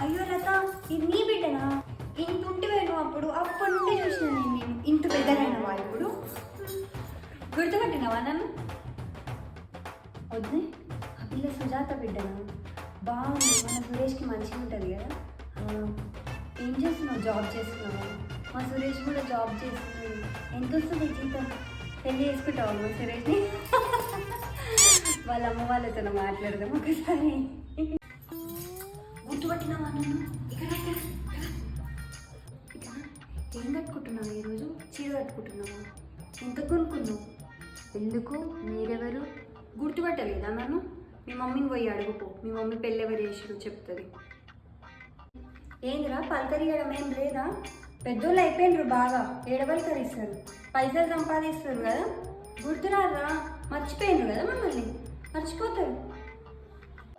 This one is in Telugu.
అయ్యో లత, ఇది నీ బిడ్డనా? ఇంత ఉంటివేను అప్పటి నుండి చూసిన నేను ఇంత పెద్దగైనవా ఇప్పుడు? గుర్తుపట్టినవా నన్ను? వద్దే, ఆ పిల్ల సుజాత బిడ్డనా? బాగుంది, మన సురేష్కి మంచిగా ఉంటుంది కదా. ఏం చేస్తున్నావు? జాబ్ చేస్తున్నావు? మా సురేష్ కూడా జాబ్ చేస్తున్నాడు. ఎంత వస్తుంది జీతం? పెళ్ళి చేసుకుంటావా మా సురేష్ని? వాళ్ళ అమ్మ వాళ్ళతో మాట్లాడదాం ఒకసారి. గుర్తుపట్టినావా నన్ను? ఇక్కడ ఏం కట్టుకుంటున్నావు ఈరోజు? చీర కట్టుకుంటున్నావా? ఎంత కొనుక్కున్నావు? ఎందుకు? మీరెవరు? గుర్తుపట్టలేదా నన్ను? మీ మమ్మీని పోయి అడుగుపో, మీ మమ్మీ పెళ్ళి ఎవరు చేసారో చెప్తుంది. ఏందిరా పలకరియడం ఏం లేదా? పెద్దోళ్ళు అయిపోయినరు బాగా, ఏడవలకరిస్తారు, పైసలు సంపాదిస్తారు కదా. గుర్తురారా? మర్చిపోయినారు కదా మమ్మల్ని, మర్చిపోతారు.